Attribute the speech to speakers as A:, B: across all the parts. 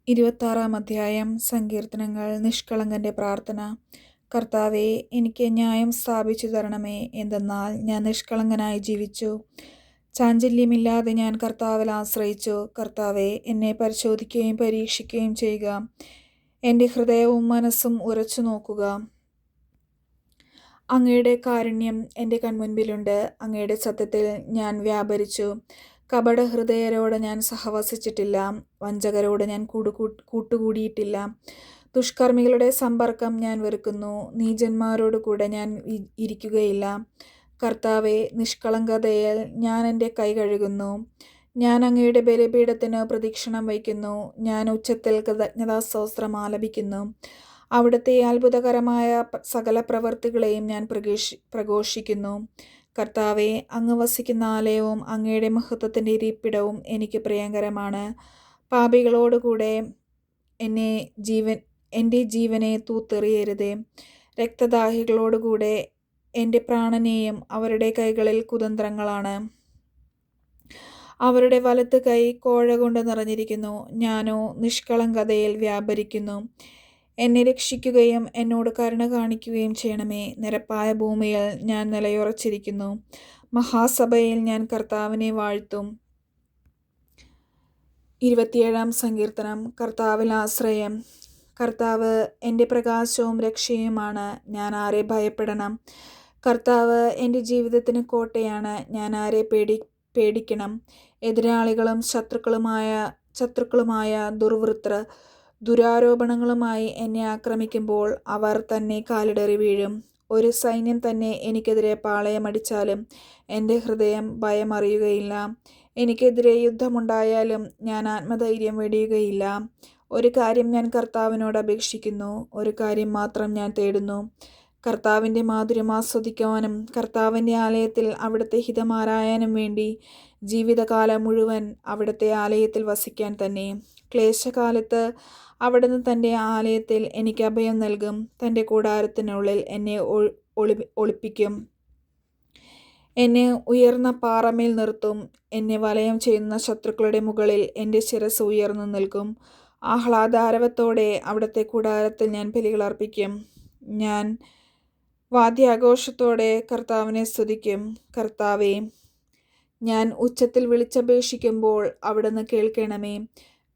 A: 26-ാം അധ്യായം. സങ്കീർത്തനങ്ങൾ. നിഷ്കളങ്കന്റെ പ്രാർത്ഥന. കർത്താവേ, എനിക്ക് ന്യായം സ്ഥാപിച്ചു തരണമേ. എന്തെന്നാൽ ഞാൻ നിഷ്കളങ്കനായി ജീവിച്ചു. ചാഞ്ചല്യമില്ലാതെ ഞാൻ കർത്താവിൽ ആശ്രയിച്ചു. കർത്താവേ, എന്നെ പരിശോധിക്കുകയും പരീക്ഷിക്കുകയും ചെയ്യുക. എൻ്റെ ഹൃദയവും മനസ്സും ഉരച്ചു നോക്കുക. അങ്ങയുടെ കാരുണ്യം എൻ്റെ കൺമുൻപിലുണ്ട്. അങ്ങയുടെ സത്യത്തിൽ ഞാൻ വ്യാപരിച്ചു. കപടഹൃദയരോട് ഞാൻ സഹവസിച്ചിട്ടില്ല. വഞ്ചകരോട് ഞാൻ കൂട്ടുകൂടിയിട്ടില്ല. ദുഷ്കർമ്മികളുടെ സമ്പർക്കം ഞാൻ വെറുക്കുന്നു. നീചന്മാരോട് കൂടെ ഞാൻ ഇരിക്കുകയില്ല. കർത്താവേ, നിഷ്കളങ്കതയിൽ ഞാൻ എൻ്റെ കൈ കഴുകുന്നു. ഞാൻ അങ്ങയുടെ ബലിപീഠത്തിന് പ്രദക്ഷിണം വയ്ക്കുന്നു. ഞാൻ ഉച്ചത്തിൽ കൃതജ്ഞതാസ്തോത്രം ആലപിക്കുന്നു. അവിടുത്തെ അത്ഭുതകരമായ സകല പ്രവൃത്തികളെയും ഞാൻ പ്രഘോഷിക്കുന്നു. കർത്താവെ, അങ്ങ് വസിക്കുന്ന ആലയവും അങ്ങയുടെ മഹത്വത്തിൻ്റെ ഇരിപ്പിടവും എനിക്ക് പ്രിയങ്കരമാണ്. പാപികളോടുകൂടെ എൻ്റെ ജീവനെ തൂത്തെറിയരുതേ. രക്തദാഹികളോടുകൂടെ എൻ്റെ പ്രാണനെയും. അവരുടെ കൈകളിൽ കുതന്ത്രങ്ങളാണ്. അവരുടെ വലത്ത് കൈ കോഴ കൊണ്ട് നിറഞ്ഞിരിക്കുന്നു. ഞാനോ നിഷ്കളങ്കതയിൽ വ്യാപരിക്കുന്നു. എന്നെ രക്ഷിക്കുകയും എന്നോട് കരുണ കാണിക്കുകയും ചെയ്യണമേ. നിരപ്പായ ഭൂമിയിൽ ഞാൻ നിലയുറച്ചിരിക്കുന്നു. മഹാസഭയിൽ ഞാൻ കർത്താവിനെ വാഴ്ത്തും. 27-ാം സങ്കീർത്തനം. കർത്താവിൽ ആശ്രയം. കർത്താവ് എൻ്റെ പ്രകാശവും രക്ഷയുമാണ്. ഞാൻ ആരെ ഭയപ്പെടണം? കർത്താവ് എൻ്റെ ജീവിതത്തിന് കോട്ടയാണ്. ഞാൻ ആരെ പേടിക്കണം? എതിരാളികളും ശത്രുക്കളുമായ ദുർവൃത്തർ ദുരാരോപണങ്ങളുമായി എന്നെ ആക്രമിക്കുമ്പോൾ അവർ തന്നെ കാലിടറി വീഴും. ഒരു സൈന്യം തന്നെ എനിക്കെതിരെ പാളയമടിച്ചാലും എൻ്റെ ഹൃദയം ഭയമറിയുകയില്ല. എനിക്കെതിരെ യുദ്ധമുണ്ടായാലും ഞാൻ ആത്മധൈര്യം വെടിയുകയില്ല. ഒരു കാര്യം ഞാൻ കർത്താവിനോട് അപേക്ഷിക്കുന്നു. ഒരു കാര്യം മാത്രം ഞാൻ തേടുന്നു. കർത്താവിൻ്റെ മാധുര്യം ആസ്വദിക്കുവാനും കർത്താവിൻ്റെ ആലയത്തിൽ അവിടുത്തെ ഹിതം ആരായാനും വേണ്ടി ജീവിതകാലം മുഴുവൻ അവിടുത്തെ ആലയത്തിൽ വസിക്കാൻ തന്നെ. ക്ലേശകാലത്ത് അവിടുന്ന് തൻ്റെ ആലയത്തിൽ എനിക്ക് അഭയം നൽകും. തൻ്റെ കൂടാരത്തിനുള്ളിൽ എന്നെ ഒളിപ്പിക്കും. എന്നെ ഉയർന്ന പാറമേൽ നിർത്തും. എന്നെ വലയം ചെയ്യുന്ന ശത്രുക്കളുടെ മുകളിൽ എൻ്റെ ശിരസ് ഉയർന്നു നിൽക്കും. ആഹ്ലാദാരവത്തോടെ അവിടുത്തെ കൂടാരത്തിൽ ഞാൻ ബലികളർപ്പിക്കും. ഞാൻ വാദ്യാഘോഷത്തോടെ കർത്താവിനെ സ്തുതിക്കും. കർത്താവേ, ഞാൻ ഉച്ചത്തിൽ വിളിച്ചപേക്ഷിക്കുമ്പോൾ അവിടുന്ന് കേൾക്കണമേ.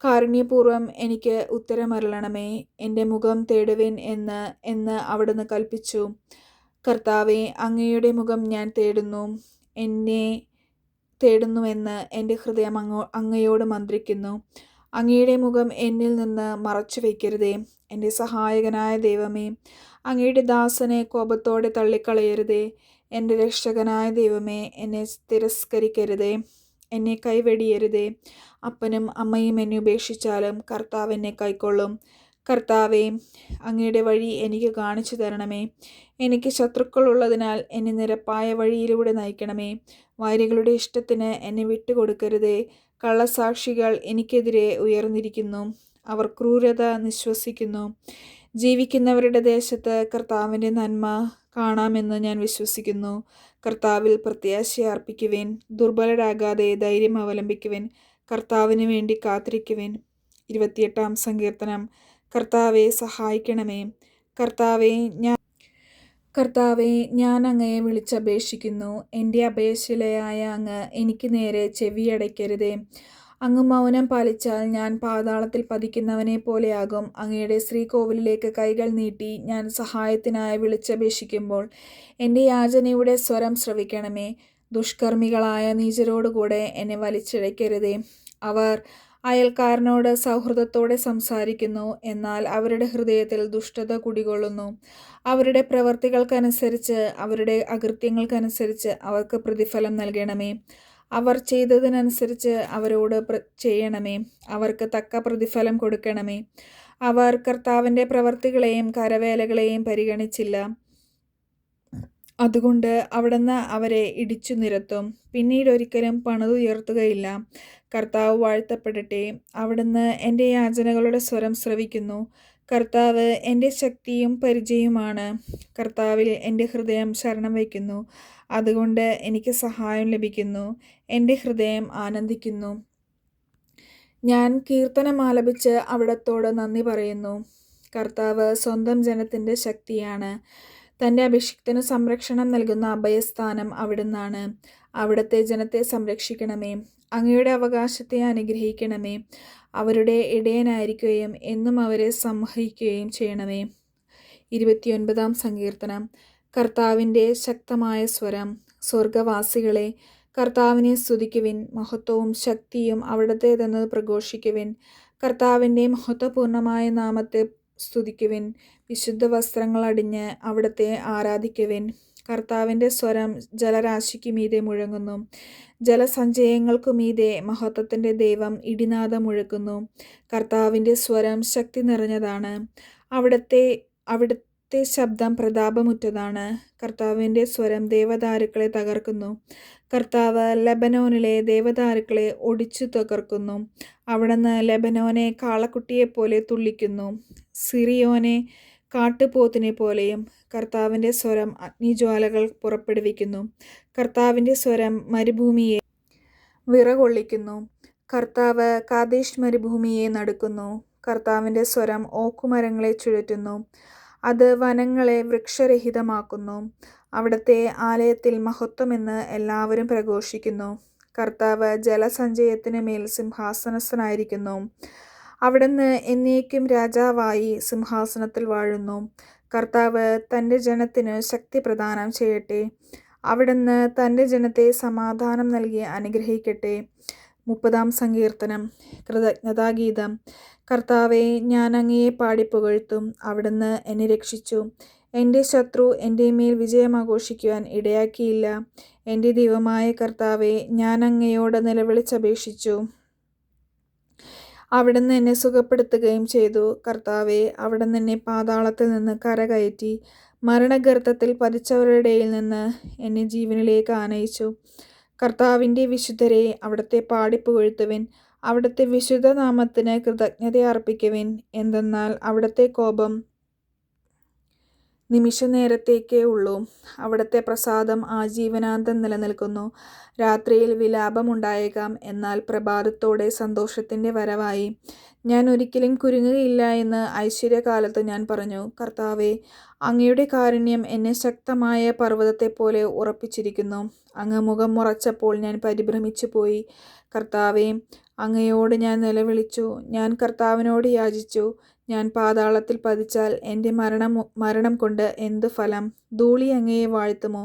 A: കാരുണ്യപൂർവ്വം എനിക്ക് ഉത്തരമരുളണമേ. എൻ്റെ മുഖം തേടുവിൻ എന്ന് അവിടുന്ന് കൽപ്പിച്ചു. കർത്താവേ, അങ്ങയുടെ മുഖം ഞാൻ തേടുന്നു. എന്നെ തേടുന്നുവെന്ന് എൻ്റെ ഹൃദയം അങ്ങയോട് മന്ത്രിക്കുന്നു. അങ്ങയുടെ മുഖം എന്നിൽ നിന്ന് മറച്ചു വയ്ക്കരുതേ. എൻ്റെ സഹായകനായ ദൈവമേ, അങ്ങയുടെ ദാസനെ കോപത്തോടെ തള്ളിക്കളയരുതേ. എൻ്റെ രക്ഷകനായ ദൈവമേ, എന്നെ തിരസ്കരിക്കരുതേ. എന്നെ കൈവെടിയരുതേ. അപ്പനും അമ്മയും എന്നെ ഉപേക്ഷിച്ചാലും കർത്താവ് എന്നെ കൈക്കൊള്ളും. കർത്താവേ, അങ്ങയുടെ വഴി എനിക്ക് കാണിച്ചു തരണമേ. എനിക്ക് ശത്രുക്കളുള്ളതിനാൽ എന്നെ നിരപ്പായ വഴിയിലൂടെ നയിക്കണമേ. വൈരികളുടെ ഇഷ്ടത്തിന് എന്നെ വിട്ടുകൊടുക്കരുതേ. കള്ളസാക്ഷികൾ എനിക്കെതിരെ ഉയർന്നിരിക്കുന്നു. അവർ ക്രൂരത നിശ്വസിക്കുന്നു. ജീവിക്കുന്നവരുടെ ദേശത്ത് കർത്താവിൻ്റെ നന്മ കാണാമെന്ന് ഞാൻ വിശ്വസിക്കുന്നു. കർത്താവിൽ പ്രത്യാശ അർപ്പിക്കുവിൻ. ദുർബലരാകാതെ ധൈര്യം അവലംബിക്കുവിൻ. കർത്താവിന് വേണ്ടി കാത്തിരിക്കുവിൻ. 28-ാം സങ്കീർത്തനം. കർത്താവെ, സഹായിക്കണമേ. കർത്താവെ, ഞാൻ അങ്ങയെ വിളിച്ചപേക്ഷിക്കുന്നു. എൻ്റെ അഭയശിലയായ അങ്ങ് എനിക്ക് നേരെ ചെവിയടയ്ക്കരുതേ. അങ്ങ് മൗനം പാലിച്ചാൽ ഞാൻ പാതാളത്തിൽ പതിക്കുന്നവനെ പോലെയാകും. അങ്ങയുടെ ശ്രീകോവിലിലേക്ക് കൈകൾ നീട്ടി ഞാൻ സഹായത്തിനായി വിളിച്ചപേക്ഷിക്കുമ്പോൾ എൻ്റെ യാചനയുടെ സ്വരം ശ്രവിക്കണമേ. ദുഷ്കർമ്മികളായ നീചരോടുകൂടെ എന്നെ വലിച്ചിഴയ്ക്കരുതേ. അവർ അയൽക്കാരനോട് സൗഹൃദത്തോടെ സംസാരിക്കുന്നു, എന്നാൽ അവരുടെ ഹൃദയത്തിൽ ദുഷ്ടത കുടികൊള്ളുന്നു. അവരുടെ പ്രവർത്തികൾക്കനുസരിച്ച്, അവരുടെ അകൃത്യങ്ങൾക്കനുസരിച്ച് അവർക്ക് പ്രതിഫലം നൽകണമേ. അവർ ചെയ്തതിനനുസരിച്ച് അവരോട് ചെയ്യണമേ. അവർക്ക് തക്ക പ്രതിഫലം കൊടുക്കണമേ. അവർ കർത്താവിൻ്റെ പ്രവർത്തികളെയും കരവേലകളെയും പരിഗണിച്ചില്ല. അതുകൊണ്ട് അവിടുന്ന് അവരെ ഇടിച്ചു നിരത്തും. പിന്നീടൊരിക്കലും പണിതുയർത്തുകയില്ല. കർത്താവ് വാഴ്ത്തപ്പെടട്ടെ. അവിടുന്ന് എൻ്റെ യാചനകളുടെ സ്വരം ശ്രവിക്കുന്നു. കർത്താവ് എൻ്റെ ശക്തിയും പരിചയവുമാണ്. കർത്താവിൽ എൻ്റെ ഹൃദയം ശരണം വയ്ക്കുന്നു. അതുകൊണ്ട് എനിക്ക് സഹായം ലഭിക്കുന്നു. എൻ്റെ ഹൃദയം ആനന്ദിക്കുന്നു. ഞാൻ കീർത്തനം ആലപിച്ച് അവിടുത്തോട് നന്ദി പറയുന്നു. കർത്താവ് സ്വന്തം ജനത്തിൻ്റെ ശക്തിയാണ്. തൻ്റെ അഭിഷിക്തന് സംരക്ഷണം നൽകുന്ന അഭയസ്ഥാനം അവിടുന്നാണ്. അവിടുത്തെ ജനത്തെ സംരക്ഷിക്കണമേ. അങ്ങയുടെ അവകാശത്തെ അനുഗ്രഹിക്കണമേ. അവരുടെ ഇടയനായിരിക്കുകയും എന്നും അവരെ സംഹരിക്കുകയും ചെയ്യണമേ. 29-ാം സങ്കീർത്തനം. കർത്താവിൻ്റെ ശക്തമായ സ്വരം. സ്വർഗവാസികളെ, കർത്താവിനെ സ്തുതിക്കുവിൻ. മഹത്വവും ശക്തിയും അവിടുത്തേതെന്ന് പ്രഘോഷിക്കുവിൻ. കർത്താവിൻ്റെ മഹത്വപൂർണമായ നാമത്തെ സ്തുതിക്കുവിൻ. വിശുദ്ധ വസ്ത്രങ്ങൾ അടിഞ്ഞ് അവിടുത്തെ ആരാധിക്കുവിൻ. കർത്താവിൻ്റെ സ്വരം ജലരാശിക്ക് മീതെ മുഴങ്ങുന്നു. ജലസഞ്ചയങ്ങൾക്കു മീതെ മഹത്വത്തിൻ്റെ ദൈവം ഇടിനാദം മുഴക്കുന്നു. കർത്താവിൻ്റെ സ്വരം ശക്തി നിറഞ്ഞതാണ്. അവിടുത്തെ ശബ്ദം പ്രതാപമുറ്റതാണ്. കർത്താവിൻ്റെ സ്വരം ദേവദാരുക്കളെ തകർക്കുന്നു. കർത്താവ് ലെബനോനിലെ ദേവദാരുക്കളെ ഒടിച്ചു തകർക്കുന്നു. അവിടുന്ന് ലെബനോനെ കാളക്കുട്ടിയെപ്പോലെ തുള്ളിക്കുന്നു, സിറിയോനെ കാട്ടുപോത്തിനെ പോലെയും. കർത്താവിൻ്റെ സ്വരം അഗ്നിജ്വാലകൾ പുറപ്പെടുവിക്കുന്നു. കർത്താവിൻ്റെ സ്വരം മരുഭൂമിയെ വിറകൊള്ളിക്കുന്നു. കർത്താവ് കാദേശ് മരുഭൂമിയെ നടുക്കുന്നു. കർത്താവിൻ്റെ സ്വരം ഓക്കുമരങ്ങളെ ചുഴറ്റുന്നു. അത് വനങ്ങളെ വൃക്ഷരഹിതമാക്കുന്നു. അവിടുത്തെ ആലയത്തിൽ മഹത്വമെന്ന് എല്ലാവരും പ്രഘോഷിക്കുന്നു. കർത്താവ് ജലസഞ്ചയത്തിനു മേൽ സിംഹാസനസ്ഥനായിരിക്കുന്നു. അവിടുന്ന് എന്നേക്കും രാജാവായി സിംഹാസനത്തിൽ വാഴുന്നു. കർത്താവ് തൻ്റെ ജനത്തിന് ശക്തി പ്രദാനം ചെയ്യട്ടെ. അവിടുന്ന് തൻ്റെ ജനത്തെ സമാധാനം നൽകി അനുഗ്രഹിക്കട്ടെ. 30-ാം സങ്കീർത്തനം. കൃതജ്ഞതാഗീതം. കർത്താവെ, ഞാൻ അങ്ങയെ പാടിപ്പുകഴ്ത്തും. അവിടുന്ന് എന്നെ രക്ഷിച്ചു. എൻ്റെ ശത്രു എൻ്റെ മേൽ വിജയമാഘോഷിക്കുവാൻ ഇടയാക്കിയില്ല. എൻ്റെ ദൈവമായ കർത്താവെ, ഞാൻ അങ്ങയോട് നിലവിളിച്ചപേക്ഷിച്ചു. അവിടുന്ന് എന്നെ സുഖപ്പെടുത്തുകയും ചെയ്തു. കർത്താവെ, അവിടുന്ന് എന്നെ പാതാളത്തിൽ നിന്ന് കരകയറ്റി മരണഗർത്തത്തിൽ പതിച്ചവരുടെ ഇടയിൽ നിന്ന് എന്നെ ജീവനിലേക്ക് ആനയിച്ചു. കർത്താവിൻ്റെ വിശുദ്ധരെ, അവിടുത്തെ പാടിപ്പുകഴ്ത്തുവിൻ. അവിടുത്തെ വിശുദ്ധ നാമത്തിന് കൃതജ്ഞത അർപ്പിക്കുവിൻ. എന്തെന്നാൽ അവിടുത്തെ കോപം നിമിഷനേരത്തേക്കേ ഉള്ളൂ. അവിടുത്തെ പ്രസാദം ആജീവനാന്തം നിലനിൽക്കുന്നു. രാത്രിയിൽ വിലാപമുണ്ടായേക്കാം, എന്നാൽ പ്രഭാതത്തോടെ സന്തോഷത്തിൻ്റെ വരവായി. ഞാൻ ഒരിക്കലും കുരുങ്ങുകയില്ല എന്ന് ഐശ്വര്യകാലത്ത് ഞാൻ പറഞ്ഞു. കർത്താവെ, അങ്ങയുടെ കാരുണ്യം എന്നെ ശക്തമായ പർവ്വതത്തെപ്പോലെ ഉറപ്പിച്ചിരിക്കുന്നു. അങ്ങ് മുഖം മറച്ചപ്പോൾ ഞാൻ പരിഭ്രമിച്ചു പോയി. കർത്താവെ, അങ്ങയോട് ഞാൻ നിലവിളിച്ചു. ഞാൻ കർത്താവിനോട് യാചിച്ചു. ഞാൻ പാതാളത്തിൽ പതിച്ചാൽ എൻ്റെ മരണം കൊണ്ട് എന്തു ഫലം? ധൂളി അങ്ങയെ വാഴ്ത്തുമോ?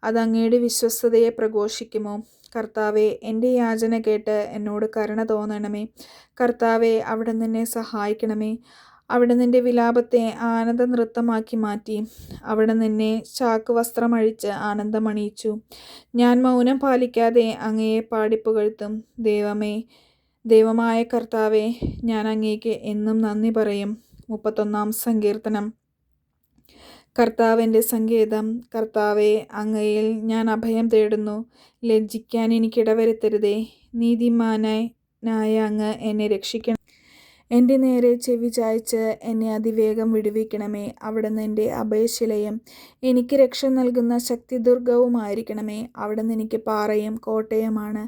A: അത് അങ്ങയുടെ വിശ്വസ്തതയെ പ്രഘോഷിക്കുമോ? കർത്താവെ, എൻ്റെ യാചന കേട്ട് എന്നോട് കരുണ തോന്നണമേ. കർത്താവെ, അവിടുന്ന് എന്നെ സഹായിക്കണമേ. അവിടുന്ന് എൻ്റെ വിലാപത്തെ ആനന്ദ നൃത്തമാക്കി മാറ്റി. അവിടുന്ന് എന്നെ ചാക്കുവസ്ത്രമഴിച്ച് ആനന്ദമണിയിച്ചു. ഞാൻ മൗനം പാലിക്കാതെ അങ്ങയെ പാടിപ്പുകഴ്ത്തും. ദൈവമായ കർത്താവെ, ഞാൻ അങ്ങേക്ക് എന്നും നന്ദി പറയും. 31-ാം സങ്കീർത്തനം. കർത്താവ് എൻ്റെ സങ്കേതം. കർത്താവെ, അങ്ങയിൽ ഞാൻ അഭയം തേടുന്നു. ലജ്ജിക്കാൻ എനിക്കിടവരുത്തരുതേ. നീതിമാനായ അങ്ങ് എന്നെ രക്ഷിക്കണം. എൻ്റെ നേരെ ചെവി ചായ്ച്ച് എന്നെ അതിവേഗം വിടുവിക്കണമേ. അവിടുന്ന് എൻ്റെ അഭയശിലയും എനിക്ക് രക്ഷ നൽകുന്ന ശക്തിദുർഗവുമായിരിക്കണമേ. അവിടുന്ന് എനിക്ക് പാറയും കോട്ടയുമാണ്.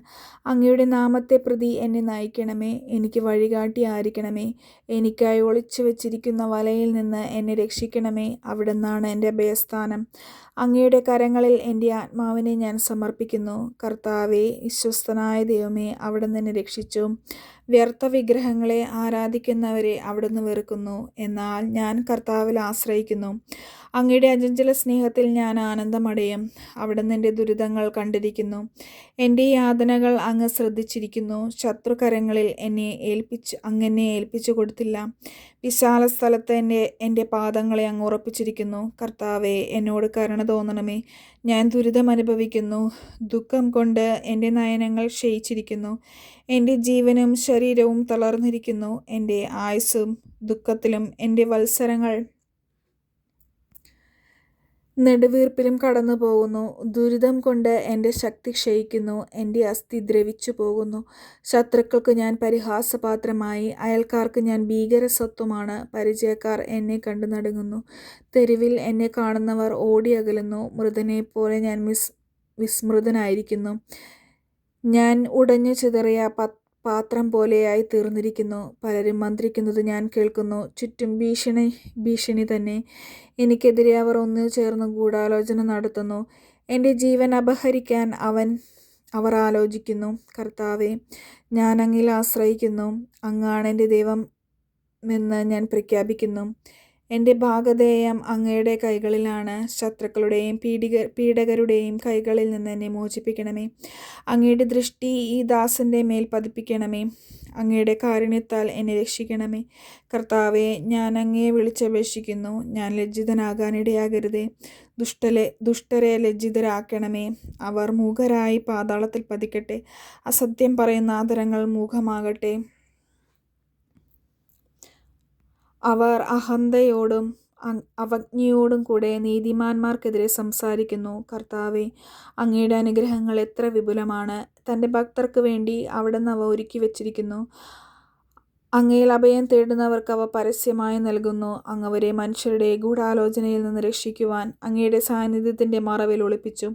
A: അങ്ങയുടെ നാമത്തെ പ്രതി എന്നെ നയിക്കണമേ. എനിക്ക് വഴികാട്ടി ആയിരിക്കണമേ. എനിക്കായി ഒളിച്ചു വച്ചിരിക്കുന്ന വലയിൽ നിന്ന് എന്നെ രക്ഷിക്കണമേ. അവിടുന്നാണ് എൻ്റെ അഭയസ്ഥാനം. അങ്ങയുടെ കരങ്ങളിൽ എൻ്റെ ആത്മാവിനെ ഞാൻ സമർപ്പിക്കുന്നു. കർത്താവെ, വിശ്വസ്തനായ ദൈവമേ, അവിടുന്ന് എന്നെ രക്ഷിച്ചു. വ്യർത്ഥ വിഗ്രഹങ്ങളെ ആരാധിക്കുന്നവരെ അവിടുന്ന് വെറുക്കുന്നു. എന്നാൽ ഞാൻ കർത്താവിൽ ആശ്രയിക്കുന്നു. അങ്ങയുടെ അചഞ്ചല സ്നേഹത്തിൽ ഞാൻ ആനന്ദമടയും. അവിടുന്ന് എൻ്റെ ദുരിതങ്ങൾ കണ്ടിരിക്കുന്നു. എൻ്റെ യാതനകൾ അങ്ങ് ശ്രദ്ധിച്ചിരിക്കുന്നു. ശത്രുകരങ്ങളിൽ അങ്ങെന്നെ ഏൽപ്പിച്ചു കൊടുത്തില്ല. വിശാല സ്ഥലത്ത് എൻ്റെ പാദങ്ങളെ അങ്ങ് ഉറപ്പിച്ചിരിക്കുന്നു. കർത്താവെ, എന്നോട് കരുണ തോന്നണമേ. ഞാൻ ദുരിതമനുഭവിക്കുന്നു. ദുഃഖം കൊണ്ട് എൻ്റെ നയനങ്ങൾ ക്ഷയിച്ചിരിക്കുന്നു. എൻ്റെ ജീവനും ശരീരവും തളർന്നിരിക്കുന്നു. എൻ്റെ ആയുസ്സും ദുഃഖത്തിലും എൻ്റെ വത്സരങ്ങൾ നെടുവീർപ്പിലും കടന്നു പോകുന്നു. ദുരിതം കൊണ്ട് എൻ്റെ ശക്തി ക്ഷയിക്കുന്നു. എൻ്റെ അസ്ഥി ദ്രവിച്ചു പോകുന്നു. ശത്രുക്കൾക്ക് ഞാൻ പരിഹാസപാത്രമായി. അയൽക്കാർക്ക് ഞാൻ ഭീകരസത്വമാണ്. പരിചയക്കാർ എന്നെ കണ്ടു നടുങ്ങുന്നു. തെരുവിൽ എന്നെ കാണുന്നവർ ഓടി അകലുന്നു. മൃതനെപ്പോലെ ഞാൻ വിസ്മൃതനായിരിക്കുന്നു. ഞാൻ ഉടഞ്ഞു ചിതറിയ പാത്രം പോലെയായി തീർന്നിരിക്കുന്നു. പലരും മന്ത്രിക്കുന്നത് ഞാൻ കേൾക്കുന്നു. ചുറ്റും ഭീഷണി തന്നെ. എനിക്കെതിരെ അവർ ഒന്നുചേർന്ന് ഗൂഢാലോചന നടത്തുന്നു. എൻ്റെ ജീവൻ അപഹരിക്കാൻ അവർ ആലോചിക്കുന്നു. കർത്താവേ, ഞാൻ അങ്ങിൽ ആശ്രയിക്കുന്നു. അങ്ങാണ് എൻ്റെ ദൈവമെന്ന് ഞാൻ പ്രഖ്യാപിക്കുന്നു. എൻ്റെ ഭാഗധേയം അങ്ങയുടെ കൈകളിലാണ്. ശത്രുക്കളുടെയും പീഡകരുടെയും കൈകളിൽ നിന്ന് എന്നെ മോചിപ്പിക്കണമേ. അങ്ങയുടെ ദൃഷ്ടി ഈ ദാസൻ്റെ മേൽ പതിപ്പിക്കണമേ. അങ്ങയുടെ കാരുണ്യത്താൽ എന്നെ രക്ഷിക്കണമേ. കർത്താവേ, ഞാൻ അങ്ങയെ വിളിച്ചപേക്ഷിക്കുന്നു. ഞാൻ ലജ്ജിതനാകാനിടയാകരുതേ. ദുഷ്ടരെ ലജ്ജിതരാക്കണമേ. അവർ മൂകരായി പാതാളത്തിൽ പതിക്കട്ടെ. അസത്യം പറയുന്ന ആദരങ്ങൾ മൂകമാകട്ടെ. അവർ അഹന്തയോടും അവജ്ഞയോടും കൂടെ നീതിമാന്മാർക്കെതിരെ സംസാരിക്കുന്നു. കർത്താവേ, അങ്ങയുടെ അനുഗ്രഹങ്ങൾ എത്ര വിപുലമാണ്. തൻ്റെ ഭക്തർക്ക് വേണ്ടി അവിടുന്ന് അവ ഒരുക്കി വച്ചിരിക്കുന്നു. അങ്ങയിൽ അഭയം തേടുന്നവർക്ക് അവ പരസ്യമായി നൽകുന്നു. അങ്ങ് അവരെ മനുഷ്യരുടെ ഗൂഢാലോചനയിൽ നിന്ന് രക്ഷിക്കുവാൻ അങ്ങയുടെ സാന്നിധ്യത്തിൻ്റെ മറവിൽ ഒളിപ്പിച്ചു.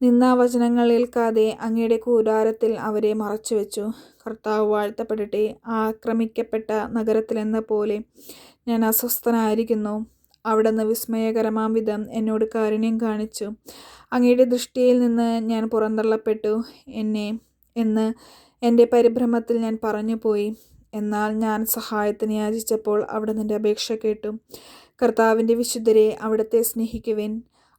A: നിന്ദാവചനങ്ങൾ ഏൽക്കാതെ അങ്ങയുടെ കൂടാരത്തിൽ അവരെ മറച്ചുവെച്ചു. കർത്താവ് വാഴ്ത്തപ്പെടട്ടെ. ആക്രമിക്കപ്പെട്ട നഗരത്തിലെന്ന പോലെ ഞാൻ അസ്വസ്ഥനായിരിക്കുന്നു. അവിടുന്ന് വിസ്മയകരമാം വിധം എന്നോട് കാരുണ്യം കാണിച്ചു. അങ്ങയുടെ ദൃഷ്ടിയിൽ നിന്ന് ഞാൻ പുറന്തള്ളപ്പെട്ടു എന്ന് എൻ്റെ പരിഭ്രമത്തിൽ ഞാൻ പറഞ്ഞുപോയി. എന്നാൽ ഞാൻ സഹായത്തിന് യാചിച്ചപ്പോൾ അവിടുന്ന് എൻ്റെ അപേക്ഷ കേട്ടു. കർത്താവിൻ്റെ വിശുദ്ധരെ, അവിടുത്തെ സ്നേഹിക്കുവിൻ.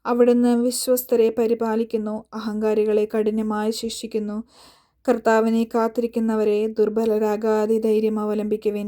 A: അവിടുന്ന് വിശ്വസ്തരെ പരിപാലിക്കുന്നു, അഹങ്കാരികളെ കഠിനമായി ശിക്ഷിക്കുന്നു. കർത്താവിനെ കാത്തിരിക്കുന്നവരെ, ദുർബലരാകാതെ ധൈര്യം അവലംബിക്കുവിൻ.